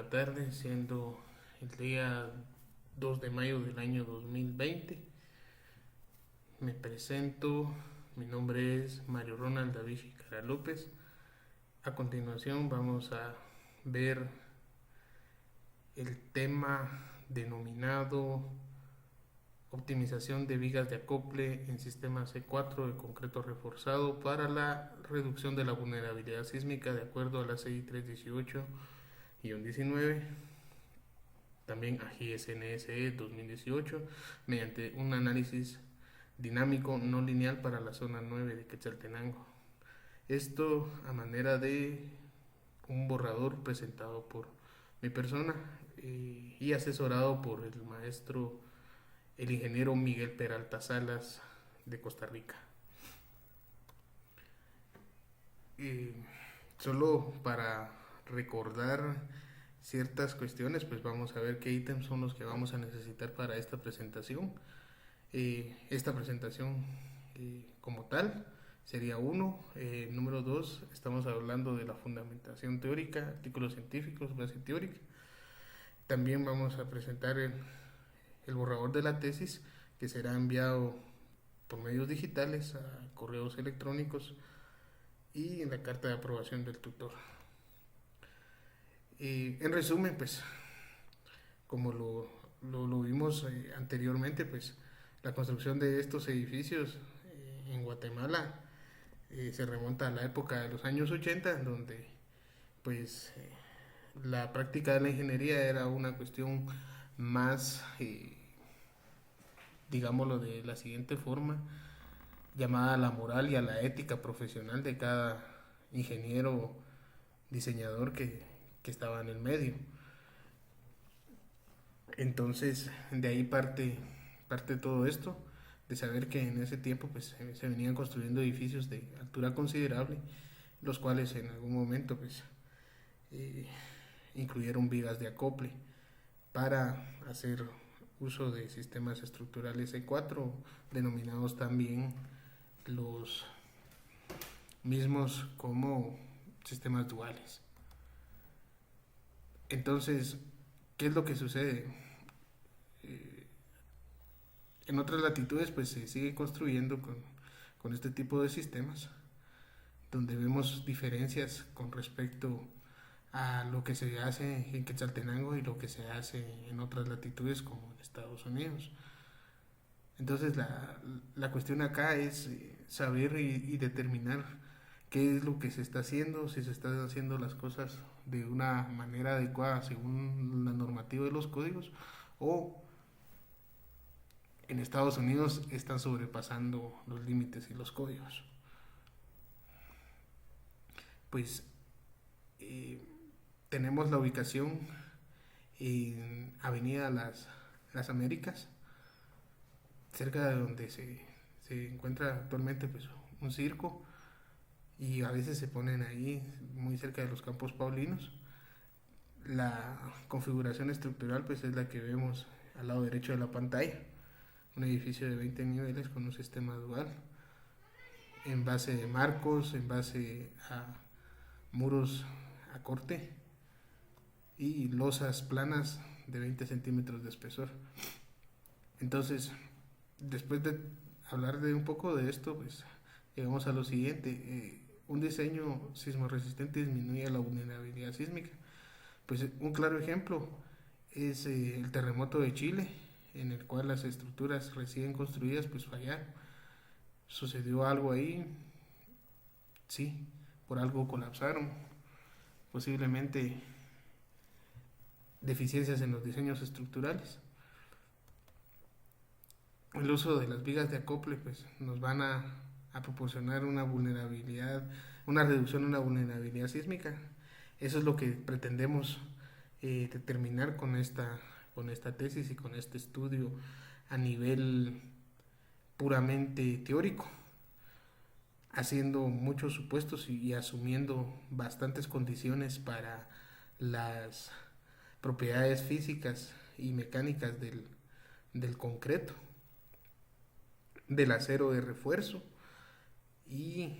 la tarde, siendo el día 2 de mayo del año 2020. Me presento, mi nombre es Mario Ronald David Chicara López. A continuación vamos a ver el tema denominado optimización de vigas de acople en sistema C4 de concreto reforzado para la reducción de la vulnerabilidad sísmica de acuerdo a la CI 318-19, también a GSNSE 2018, mediante un análisis dinámico no lineal para la zona 9 de Quetzaltenango. Esto a manera de un borrador presentado por mi persona y asesorado por el maestro, el ingeniero Miguel Peralta Salas de Costa Rica. Solo para recordar ciertas cuestiones, pues vamos a ver qué ítems son los que vamos a necesitar para esta presentación. Esta presentación como tal sería 1. Número 2, estamos hablando de la fundamentación teórica, artículos científicos, base teórica. También vamos a presentar el borrador de la tesis, que será enviado por medios digitales a correos electrónicos y en la carta de aprobación del tutor. En resumen, pues como lo vimos anteriormente, pues la construcción de estos edificios en Guatemala se remonta a la época de los años 80, donde pues la práctica de la ingeniería era una cuestión más, digámoslo de la siguiente forma, llamada a la moral y a la ética profesional de cada ingeniero diseñador que estaba en el medio. Entonces, de ahí parte todo esto, de saber que en ese tiempo pues se venían construyendo edificios de altura considerable, los cuales en algún momento pues incluyeron vigas de acople para hacer uso de sistemas estructurales E4, denominados también los mismos como sistemas duales. Entonces, ¿qué es lo que sucede? En otras latitudes pues se sigue construyendo con este tipo de sistemas, donde vemos diferencias con respecto a lo que se hace en Quetzaltenango y lo que se hace en otras latitudes como en Estados Unidos. Entonces la cuestión acá es saber y determinar qué es lo que se está haciendo, si se están haciendo las cosas de una manera adecuada según la normativa de los códigos, o en Estados Unidos están sobrepasando los límites y los códigos. Pues tenemos la ubicación en Avenida Las Américas, cerca de donde se encuentra actualmente pues un circo, y a veces se ponen ahí muy cerca de los Campos Paulinos. La configuración estructural pues es la que vemos al lado derecho de la pantalla, un edificio de 20 niveles con un sistema dual en base de marcos, en base a muros a corte y losas planas de 20 centímetros de espesor. Entonces, después de hablar de un poco de esto, pues llegamos a lo siguiente. Un diseño sismorresistente disminuye la vulnerabilidad sísmica. Pues un claro ejemplo es el terremoto de Chile, en el cual las estructuras recién construidas pues fallaron. Sucedió algo ahí, sí, por algo colapsaron, posiblemente deficiencias en los diseños estructurales. El uso de las vigas de acople pues nos van a proporcionar una vulnerabilidad, una reducción de una vulnerabilidad sísmica. Eso es lo que pretendemos determinar con esta tesis y con este estudio a nivel puramente teórico, haciendo muchos supuestos y asumiendo bastantes condiciones para las propiedades físicas y mecánicas del concreto, del acero de refuerzo, y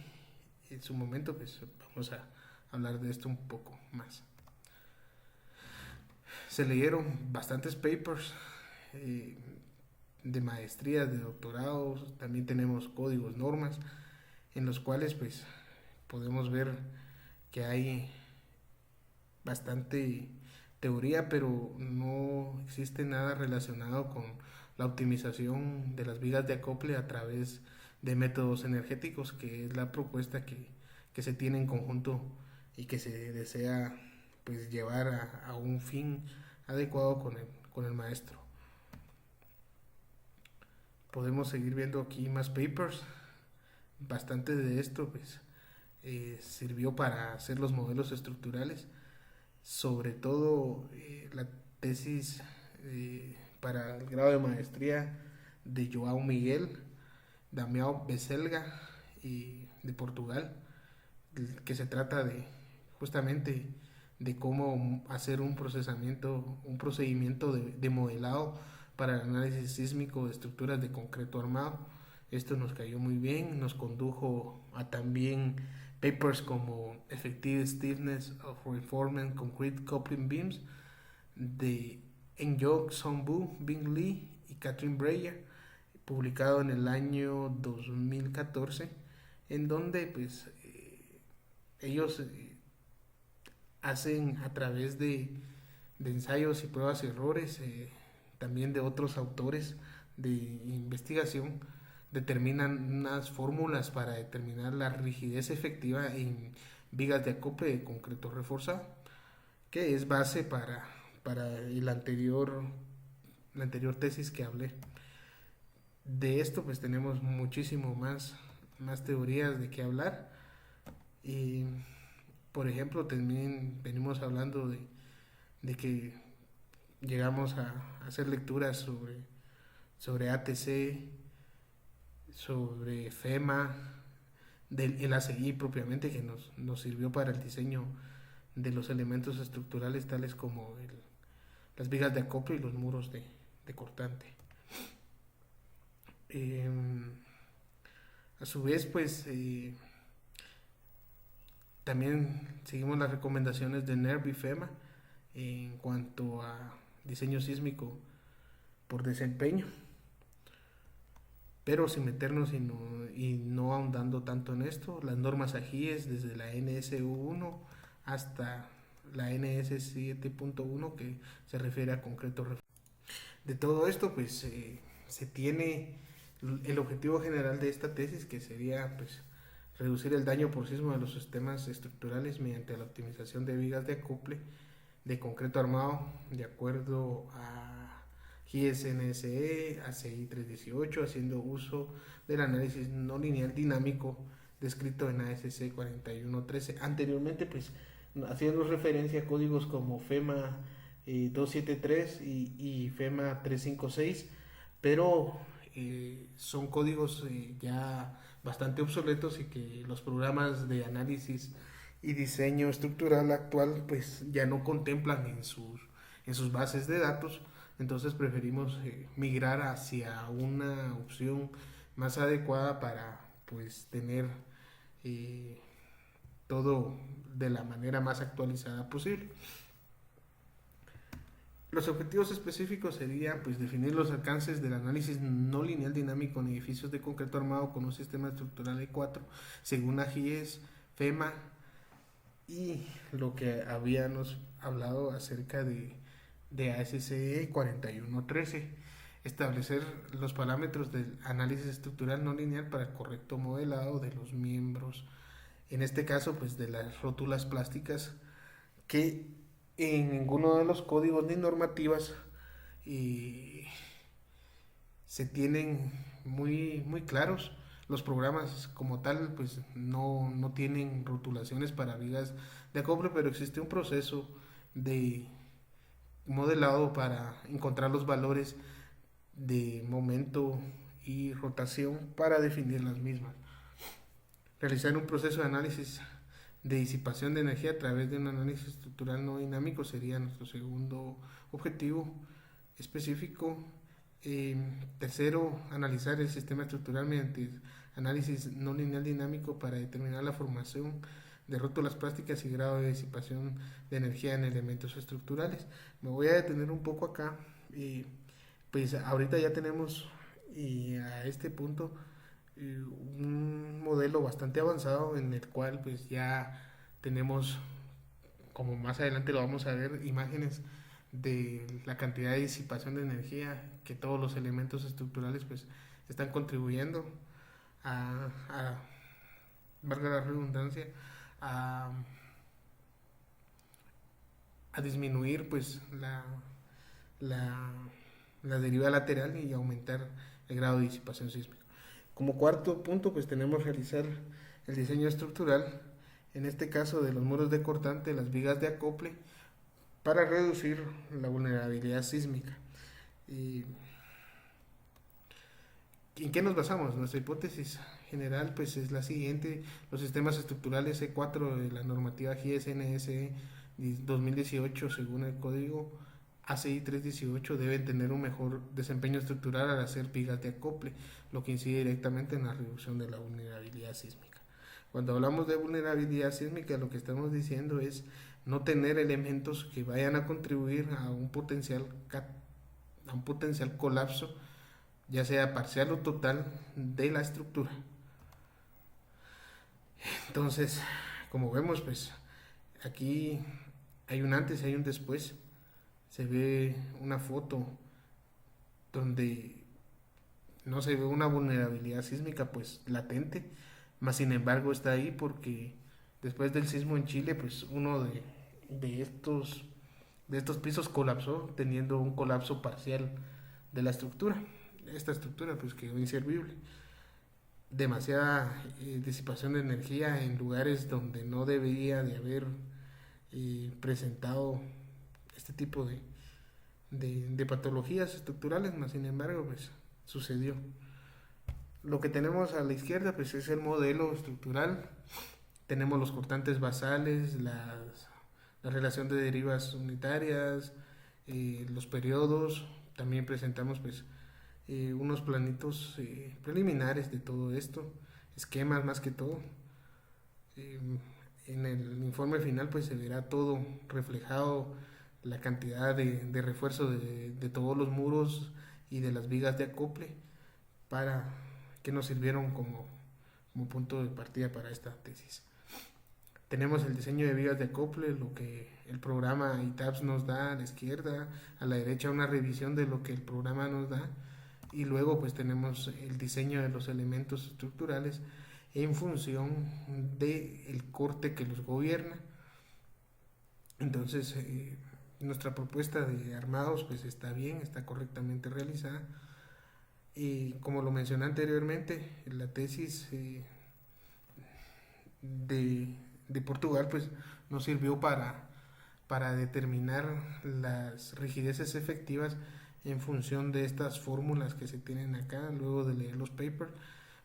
en su momento pues vamos a hablar de esto un poco más. Se leyeron bastantes papers eh, de maestrías, de doctorados, también tenemos códigos, normas, en los cuales pues podemos ver que hay bastante teoría, pero no existe nada relacionado con la optimización de las vigas de acople a través de métodos energéticos, que es la propuesta que se tiene en conjunto y que se desea pues llevar a un fin adecuado con el maestro. Podemos seguir viendo aquí más papers. Bastante de esto pues sirvió para hacer los modelos estructurales, sobre todo la tesis para el grado de maestría de João Miguel Damião Beselga y de Portugal, que se trata de justamente de cómo hacer un procedimiento de modelado para el análisis sísmico de estructuras de concreto armado. Esto nos cayó muy bien, nos condujo a también papers como Effective Stiffness of Reinforcement Concrete Coupling Beams de Enyong Songbu, Bing Lee y Catherine Breyer, publicado en el año 2014, en donde pues ellos hacen a través de ensayos y pruebas y errores, también de otros autores de investigación, determinan unas fórmulas para determinar la rigidez efectiva en vigas de acople de concreto reforzado, que es base para la anterior tesis que hablé. De esto pues tenemos muchísimo más teorías de qué hablar. Y por ejemplo también venimos hablando de que llegamos a hacer lecturas sobre ATC, sobre FEMA, del ACI propiamente, que nos sirvió para el diseño de los elementos estructurales tales como las vigas de acople y los muros de cortante. A su vez pues también seguimos las recomendaciones de NERV y FEMA en cuanto a diseño sísmico por desempeño, pero sin meternos y no ahondando tanto en esto. Las normas AGIES desde la NSU1 hasta la NS 7.1 que se refiere a concreto. De todo esto pues se tiene el objetivo general de esta tesis, que sería pues reducir el daño por sismo de los sistemas estructurales mediante la optimización de vigas de acople de concreto armado de acuerdo a GIS-NSE, ACI 318, haciendo uso del análisis no lineal dinámico descrito en ASC 4113. Anteriormente pues haciendo referencia a códigos como FEMA 273 y FEMA 356, pero son códigos ya bastante obsoletos y que los programas de análisis y diseño estructural actual pues ya no contemplan en sus bases de datos. Entonces preferimos migrar hacia una opción más adecuada para pues tener todo de la manera más actualizada posible. Los objetivos específicos serían pues definir los alcances del análisis no lineal dinámico en edificios de concreto armado con un sistema estructural E4 según AGIES, FEMA y lo que habíamos hablado acerca de ASCE 4113. Establecer los parámetros del análisis estructural no lineal para el correcto modelado de los miembros, en este caso pues de las rótulas plásticas, que en ninguno de los códigos ni normativas se tienen muy claros. Los programas como tal pues no tienen rotulaciones para vigas de acople, pero existe un proceso de modelado para encontrar los valores de momento y rotación para definir las mismas. Realizar un proceso de análisis de disipación de energía a través de un análisis estructural no dinámico sería nuestro segundo objetivo específico. Tercero, analizar el sistema estructural mediante análisis no lineal dinámico para determinar la formación de rótulas plásticas y grado de disipación de energía en elementos estructurales. Me voy a detener un poco acá y pues ahorita ya tenemos y a este punto un modelo bastante avanzado en el cual pues ya tenemos, como más adelante lo vamos a ver, imágenes de la cantidad de disipación de energía que todos los elementos estructurales pues están contribuyendo a valga la redundancia, a, a disminuir pues la, la deriva lateral y aumentar el grado de disipación sísmica. Como cuarto punto pues tenemos realizar el diseño estructural, en este caso de los muros de cortante, las vigas de acople, para reducir la vulnerabilidad sísmica. ¿Y en qué nos basamos? Nuestra hipótesis general pues es la siguiente: los sistemas estructurales E4 de la normativa GSNSE 2018 según el código ACI 318 deben tener un mejor desempeño estructural al hacer vigas de acople, lo que incide directamente en la reducción de la vulnerabilidad sísmica. Cuando hablamos de vulnerabilidad sísmica, lo que estamos diciendo es no tener elementos que vayan a contribuir a un potencial colapso, ya sea parcial o total, de la estructura. Entonces, como vemos, pues aquí hay un antes y hay un después. Se ve una foto donde no se ve una vulnerabilidad sísmica pues latente, más sin embargo está ahí porque después del sismo en Chile pues uno de estos pisos colapsó, teniendo un colapso parcial de la estructura. Esta estructura pues quedó inservible. Demasiada disipación de energía en lugares donde no debería de haber presentado este tipo de patologías estructurales, más sin embargo pues sucedió. Lo que tenemos a la izquierda pues es el modelo estructural. Tenemos los cortantes basales, la relación de derivas unitarias, los periodos. También presentamos pues unos planitos preliminares de todo esto, esquemas más que todo. En el informe final pues se verá todo reflejado, la cantidad de refuerzo de todos los muros y de las vigas de acople para que nos sirvieron como punto de partida para esta tesis. Tenemos el diseño de vigas de acople, lo que el programa ITAPS nos da a la izquierda, a la derecha una revisión de lo que el programa nos da, y luego pues tenemos el diseño de los elementos estructurales en función del corte que los gobierna. Entonces nuestra propuesta de armados pues está bien, está correctamente realizada, y como lo mencioné anteriormente, la tesis de Portugal pues nos sirvió para determinar las rigideces efectivas en función de estas fórmulas que se tienen acá. Luego de leer los papers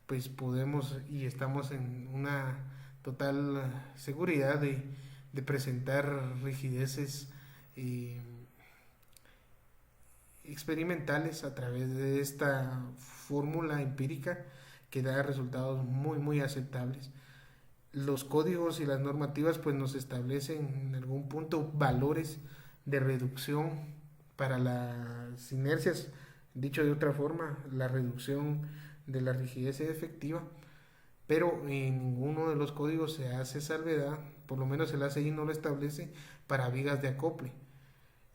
pues podemos y estamos en una total seguridad de presentar rigideces experimentales a través de esta fórmula empírica que da resultados muy aceptables. Los códigos y las normativas pues nos establecen en algún punto valores de reducción para las inercias, dicho de otra forma, la reducción de la rigidez efectiva, pero en ninguno de los códigos se hace salvedad, por lo menos el ACI no lo establece, para vigas de acople.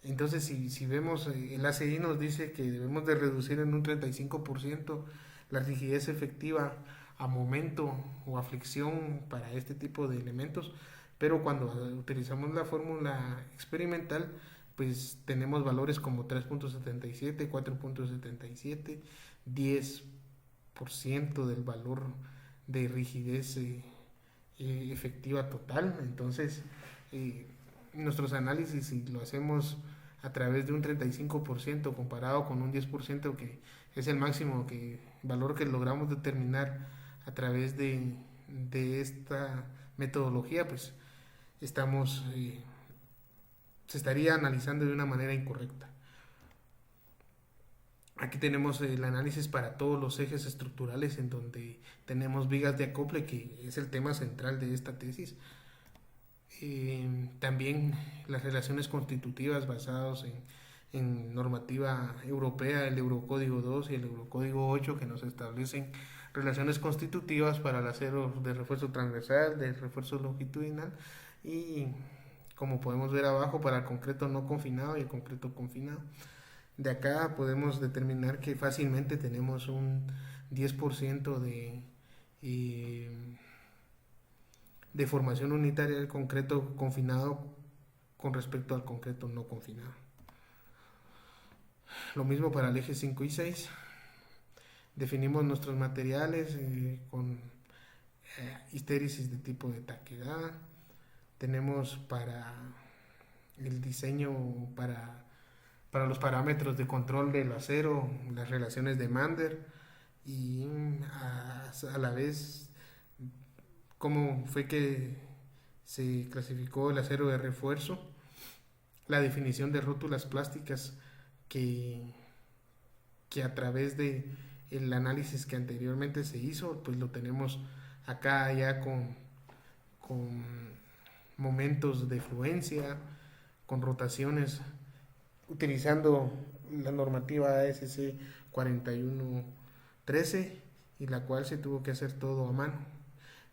Entonces si vemos, el ACI nos dice que debemos de reducir en un 35% la rigidez efectiva a momento o a fricción para este tipo de elementos, pero cuando utilizamos la fórmula experimental pues tenemos valores como 3.77, 4.77, 10% del valor de rigidez efectiva total. Entonces nuestros análisis, si lo hacemos a través de un 35% comparado con un 10% que es el máximo valor que logramos determinar a través de esta metodología, pues estamos se estaría analizando de una manera incorrecta. Aquí tenemos el análisis para todos los ejes estructurales en donde tenemos vigas de acople, que es el tema central de esta tesis. También las relaciones constitutivas basadas en normativa europea, el Eurocódigo 2 y el Eurocódigo 8, que nos establecen relaciones constitutivas para el acero de refuerzo transversal, de refuerzo longitudinal y, como podemos ver abajo, para el concreto no confinado y el concreto confinado. De acá podemos determinar que fácilmente tenemos un 10% de formación unitaria del concreto confinado con respecto al concreto no confinado. Lo mismo para el eje 5 y 6. Definimos nuestros materiales con histéresis de tipo de taquedad. Tenemos para el diseño, para los parámetros de control del acero, las relaciones de Mander y a la vez cómo fue que se clasificó el acero de refuerzo, la definición de rótulas plásticas que a través de el análisis que anteriormente se hizo, pues lo tenemos acá ya con momentos de fluencia, con rotaciones, utilizando la normativa ASC 4113 y la cual se tuvo que hacer todo a mano.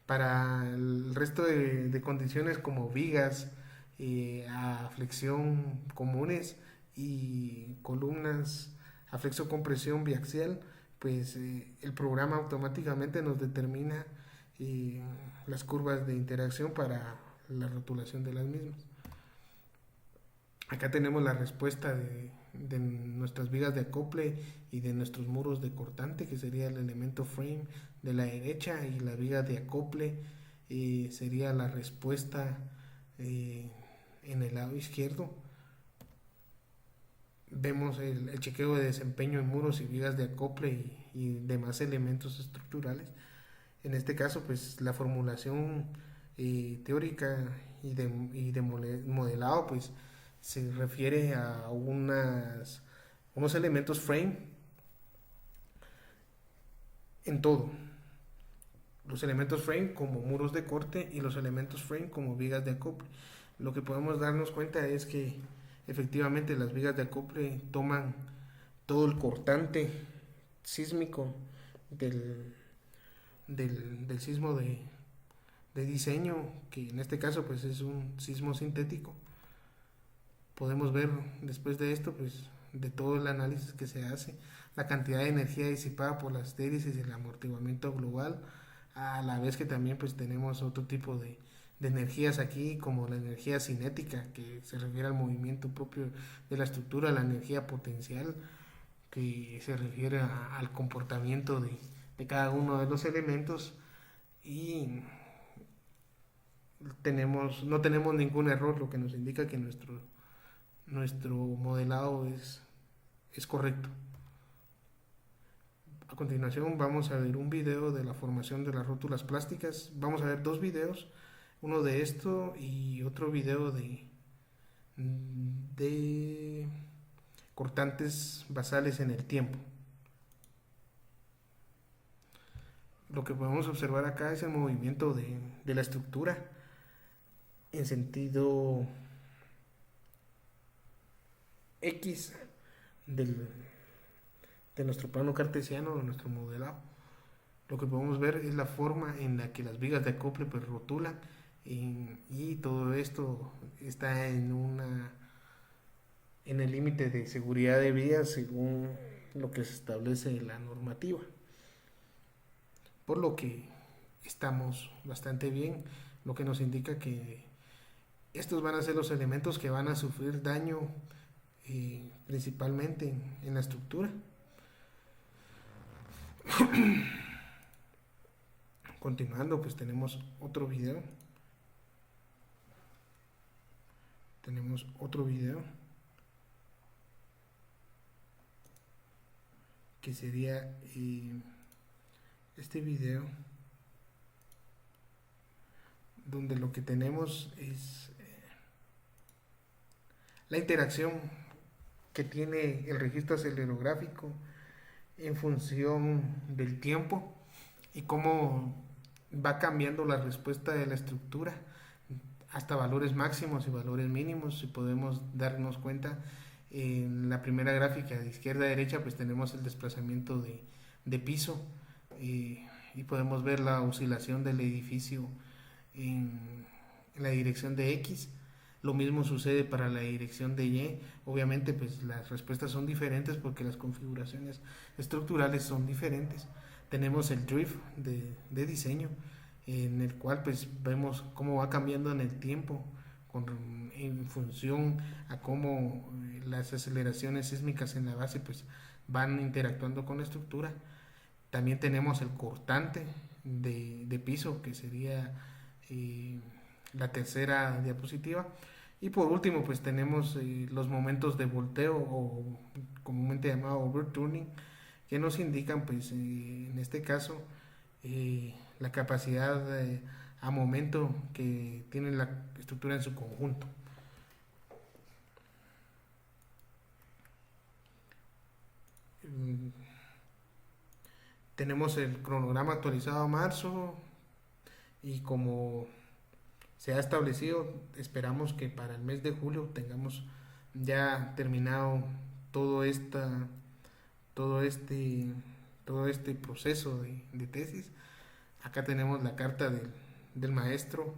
Para el resto de condiciones como vigas, a flexión comunes y columnas a flexo-compresión biaxial, pues el programa automáticamente nos determina las curvas de interacción para la rotulación de las mismas. Acá tenemos la respuesta de nuestras vigas de acople y de nuestros muros de cortante, que sería el elemento frame de la derecha, y la viga de acople sería la respuesta en el lado izquierdo. Vemos el chequeo de desempeño en muros y vigas de acople y demás elementos estructurales. En este caso, pues la formulación teórica y de modelado, pues se refiere a unos elementos frame en todo. Los elementos frame como muros de corte y los elementos frame como vigas de acople. Lo que podemos darnos cuenta es que efectivamente las vigas de acople toman todo el cortante sísmico del sismo de diseño, que en este caso pues es un sismo sintético. Podemos ver después de esto, pues de todo el análisis que se hace, la cantidad de energía disipada por las estéresis y el amortiguamiento global, a la vez que también pues tenemos otro tipo de energías aquí, como la energía cinética, que se refiere al movimiento propio de la estructura, la energía potencial, que se refiere al comportamiento de cada uno de los elementos, y no tenemos ningún error, lo que nos indica que nuestro modelado es correcto. A continuación vamos a ver un video de la formación de las rótulas plásticas. Vamos a ver dos videos, uno de esto y otro video de cortantes basales en el tiempo. Lo que podemos observar acá es el movimiento de la estructura en sentido X de nuestro plano cartesiano, de nuestro modelado. Lo que podemos ver es la forma en la que las vigas de acople pues rotulan, y todo esto está en el límite de seguridad de vías según lo que se establece en la normativa, por lo que estamos bastante bien, lo que nos indica que estos van a ser los elementos que van a sufrir daño principalmente en la estructura. Continuando, pues tenemos otro video. Que sería este video, donde lo que tenemos es la interacción que tiene el registro acelerográfico en función del tiempo y cómo va cambiando la respuesta de la estructura hasta valores máximos y valores mínimos. Si podemos darnos cuenta, en la primera gráfica de izquierda a derecha pues tenemos el desplazamiento de piso, y podemos ver la oscilación del edificio en la dirección de X. Lo mismo sucede para la dirección de Y. Obviamente pues las respuestas son diferentes porque las configuraciones estructurales son diferentes. Tenemos el drift de diseño, en el cual pues vemos cómo va cambiando en el tiempo en función a cómo las aceleraciones sísmicas en la base pues van interactuando con la estructura. También tenemos el cortante de piso, que sería la tercera diapositiva. Y por último pues tenemos los momentos de volteo, o comúnmente llamado overturning, que nos indican pues en este caso la capacidad a momento que tiene la estructura en su conjunto. Tenemos el cronograma actualizado a marzo, y como se ha establecido, esperamos que para el mes de julio tengamos ya terminado todo esta todo este todo este proceso de tesis. Acá tenemos la carta del maestro,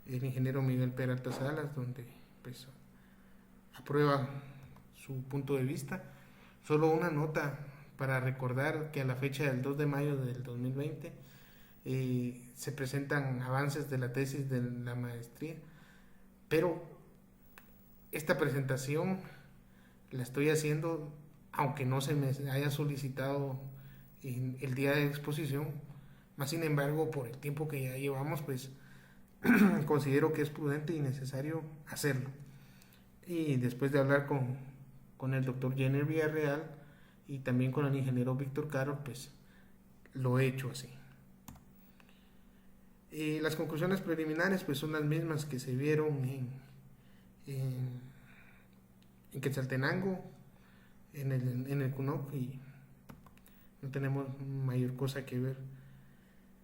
el ingeniero Miguel Peralta Salas, donde pues aprueba su punto de vista. Solo una nota para recordar que a la fecha del 2 de mayo del 2020 se presentan avances de la tesis de la maestría, pero esta presentación la estoy haciendo aunque no se me haya solicitado en el día de exposición. Más sin embargo, por el tiempo que ya llevamos, pues considero que es prudente y necesario hacerlo. Y después de hablar con el doctor Jenner Villarreal y también con el ingeniero Víctor Caro, pues lo he hecho así. Las conclusiones preliminares pues son las mismas que se vieron en Quetzaltenango, en el CUNOC, y no tenemos mayor cosa que ver.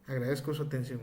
Agradezco su atención.